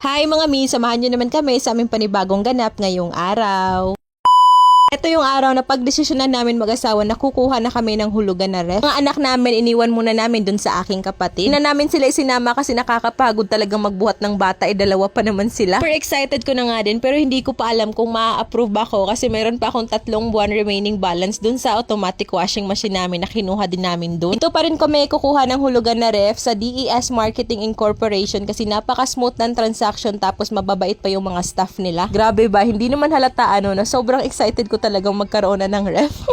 Hi mga mi, samahan nyo naman kami sa aming panibagong ganap ngayong araw. Ito yung araw na pagdesisyonan namin mag-asawa na kukuha na kami ng hulugan na ref. Mga anak namin, iniwan muna namin dun sa aking kapatid. Ina namin sila isinama kasi nakakapagod talagang magbuhat ng bata, dalawa pa naman sila. Super excited ko na nga din pero hindi ko pa alam kung ma-approve ako kasi meron pa akong 3 buwan remaining balance dun sa automatic washing machine namin na kinuha din namin dun. Ito pa rin kami kukuha ng hulugan na ref sa DES Marketing Incorporation kasi napaka-smooth ng transaction tapos mababait pa yung mga staff nila. Grabe ba, hindi naman halata na sobrang excited ko talagang magkaroon na ng ref.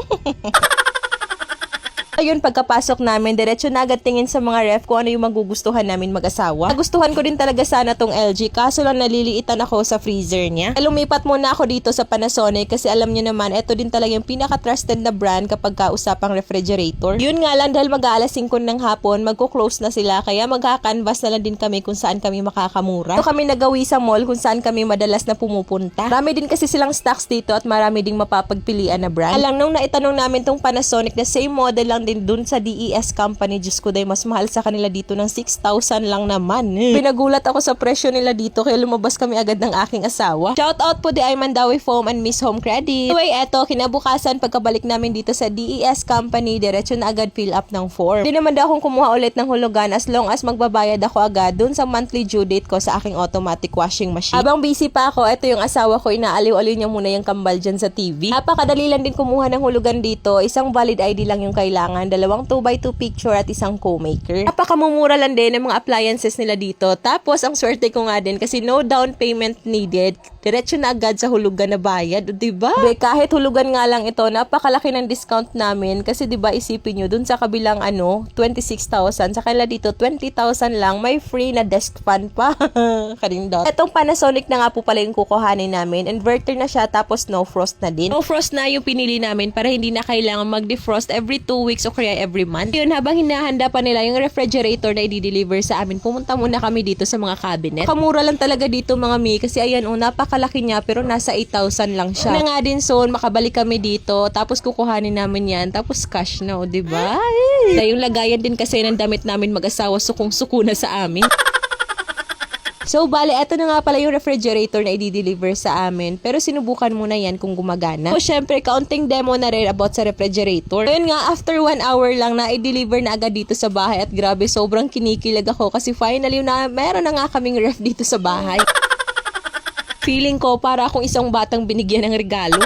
Ayun, pagkapasok namin, diretso na agad tingin sa mga ref kung ano yung magugustuhan namin mag-asawa. Nagustuhan ko din talaga sana tong LG, kaso lang naliliitan ako sa freezer niya. Lumipat muna ako dito sa Panasonic kasi alam niyo naman, ito din talaga yung pinaka-trusted na brand kapag kausapang refrigerator. Yun nga lang, dahil mag-aalas 5 ng hapon, magko-close na sila, kaya magka-canvas na lang din kami kung saan kami makakamura. Ito kami nagawi sa mall kung saan kami madalas na pumupunta. Marami din kasi silang stocks dito at marami ding mapapagpilian na brand. Alang nung naitanong namin tong Panasonic na same model lang din dun sa DES company, Diyos ko day, mas mahal sa kanila dito ng 6,000 lang naman. Pinagulat ako sa presyo nila dito kaya lumabas kami agad ng aking asawa. Shout out po di ay Mandawi Foam and Miss Home Credit. Anyway, eto, kinabukasan pagkabalik namin dito sa DES company, diretso na agad fill up ng form. Hindi naman daw akong kumuha ulit ng hulugan as long as magbabayad ako agad dun sa monthly due date ko sa aking automatic washing machine. Habang busy pa ako, eto yung asawa ko, inaaliw-aliw niya muna yung kambal dyan sa TV. Napakadali lang din kumuha ng hulugan dito. Isang valid ID lang yung kailangan, 2x2 picture at isang co-maker. Napakamumura lang din ng mga appliances nila dito. Tapos, ang swerte ko nga din kasi no down payment needed. Diretso na agad sa hulugan na bayad. Diba? Kahit hulugan nga lang ito, napakalaki ng discount namin. Kasi diba, isipin nyo, dun sa kabilang 26,000. Sa kanila dito, 20,000 lang. May free na desk fan pa. Karindot. Etong Panasonic na nga po pala yung kukuhanin namin. Inverter na siya, tapos no frost na din. No frost na yung pinili namin para hindi na kailangan mag-defrost every 2 weeks o kaya every month. Yun, habang hinahanda pa nila yung refrigerator na i-deliver sa amin, pumunta muna kami dito sa mga cabinet. Kamura lang talaga dito mga mi, kasi ayan napakalaki niya pero nasa 8,000 lang siya. Na nga din soon, makabalik kami dito, tapos kukuhanin namin yan, tapos cash na, diba? Yung lagayan din kasi ng damit namin mag-asawa, sukong-suko na sa amin. So, bale, eto na nga pala yung refrigerator na i-deliver sa amin. Pero sinubukan muna yan kung gumagana. So, syempre, kaunting demo na rin about sa refrigerator. Ngayon nga, after 1 hour lang na i-deliver na agad dito sa bahay. At grabe, sobrang kinikilig ako kasi finally na meron na nga kaming ref dito sa bahay. Feeling ko para akong isang batang binigyan ng regalo.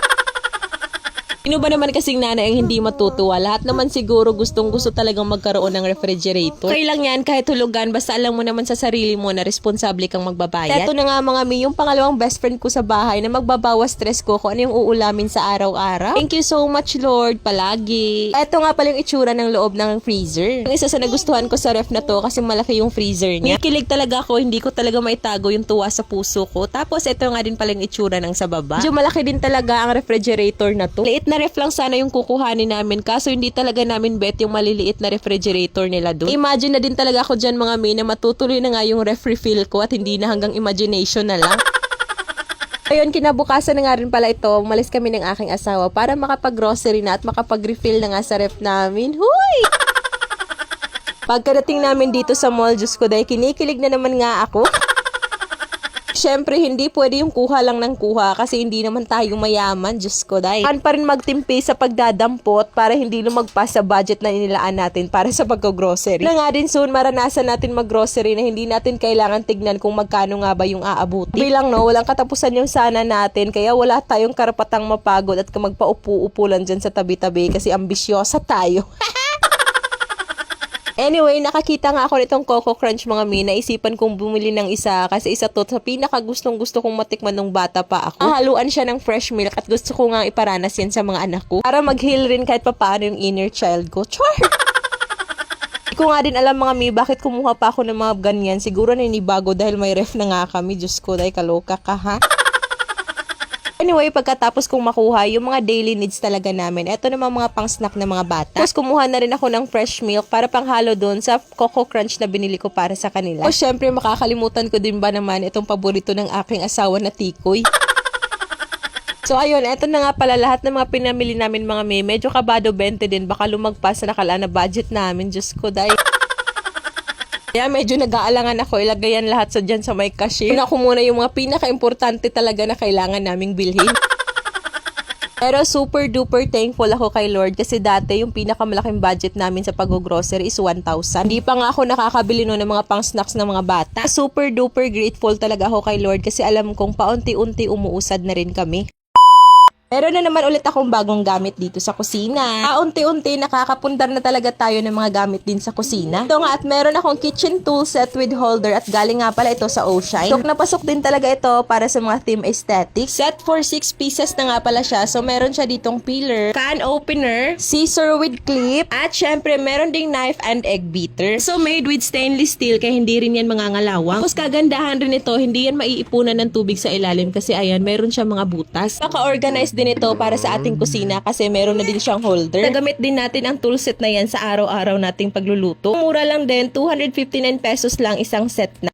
Sino ba naman kasing nanay ang hindi matutuwa? Lahat naman siguro gustong-gusto talagang magkaroon ng refrigerator. Okay lang yan, kahit hulugan, basta alam mo naman sa sarili mo na responsable kang magbabayad. Ito na nga mga mi, yung pangalawang best friend ko sa bahay na magbabawas stress ko kung ano yung uulamin sa araw-araw. Thank you so much, Lord, palagi. Ito nga pala yung itsura ng loob ng freezer. Yung isa sa nagustuhan ko sa ref na to kasi malaki yung freezer niya. Kilig talaga ako, hindi ko talaga maitago yung tuwa sa puso ko. Tapos ito nga din pala yung itsura ng sa baba. Medyo malaki din talaga ang refrigerator na to. Liit na ref lang sana yung kukuhanin namin kaso hindi talaga namin bet yung maliliit na refrigerator nila doon. Imagine na din talaga ako dyan mga may na matutuloy na nga yung ref refill ko at hindi na hanggang imagination na lang. Ayun, kinabukasan na nga rin pala ito, umalis kami ng aking asawa para makapag-grocery na at makapag-refill na nga sa ref namin. Huy! Pagkadating namin dito sa mall, Diyos ko dahil kinikilig na naman nga ako. Siyempre, hindi pwede yung kuha lang ng kuha kasi hindi naman tayo mayaman, Diyos ko dahil. Saan pa rin magtimpi sa pagdadampot para hindi lumagpas sa budget na inilaan natin para sa pagko-grocery. Na nga din soon, maranasan natin mag-grocery na hindi natin kailangan tignan kung magkano nga ba yung aabuti. Bilang walang katapusan yung sana natin kaya wala tayong karapatang mapagod at magpaupo-upo lang dyan sa tabi-tabi kasi ambisyosa tayo. Anyway, nakakita nga ako nitong Coco Crunch mga mi, naisipan kong bumili ng isa kasi isa to sa pinakagustong-gusto kong matikman nung bata pa ako. Haluan siya ng fresh milk at gusto ko nga iparanas yan sa mga anak ko para mag-heal rin kahit papaano yung inner child ko. Char! Hindi ko nga din alam mga mi, bakit kumuha pa ako ng mga ganyan. Siguro naninibago dahil may ref na nga kami. Diyos ko, dahil kaloka ka ha? Anyway, pagkatapos kong makuha yung mga daily needs talaga namin, eto naman mga pang-snack na mga bata. Tapos kumuha na rin ako ng fresh milk para panghalo doon sa Coco Crunch na binili ko para sa kanila. O syempre, makakalimutan ko din ba naman itong paborito ng aking asawa na tikoy. So ayun, eto na nga pala lahat ng mga pinamili namin mga may. Medyo kabado 20 din, baka lumagpas sa nakalaan na budget namin. Diyos ko, dahil Kaya medyo nag-aalangan ako, ilagay yan lahat dyan sa may cashier. Una ko muna yung mga pinaka-importante talaga na kailangan naming bilhin. Pero super duper thankful ako kay Lord kasi dati yung pinakamalaking budget namin sa pag-grocery is 1,000. Hindi pa nga ako nakakabili no ng mga pang-snacks ng mga bata. Super duper grateful talaga ako kay Lord kasi alam kong paunti-unti umuusad na rin kami. Meron na naman ulit akong bagong gamit dito sa kusina. Unti-unti nakakapundar na talaga tayo ng mga gamit din sa kusina. Ito nga at meron akong kitchen tool set with holder at galing nga pala ito sa Oshine. Pasok na pasok din talaga ito para sa mga theme aesthetics. Set for 6 pieces na nga pala siya. So meron siya ditong peeler, can opener, scissor with clip, at syempre meron ding knife and egg beater. So made with stainless steel kaya hindi rin yan mangangalawang. Tapos kagandahan rin ito, hindi yan maiipunan ng tubig sa ilalim kasi ayan, meron siyang mga butas. Naka-organize din ito para sa ating kusina kasi meron na din siyang holder. Nagamit din natin ang toolset na yan sa araw-araw nating pagluluto. Mura lang din, 259 pesos lang isang set na.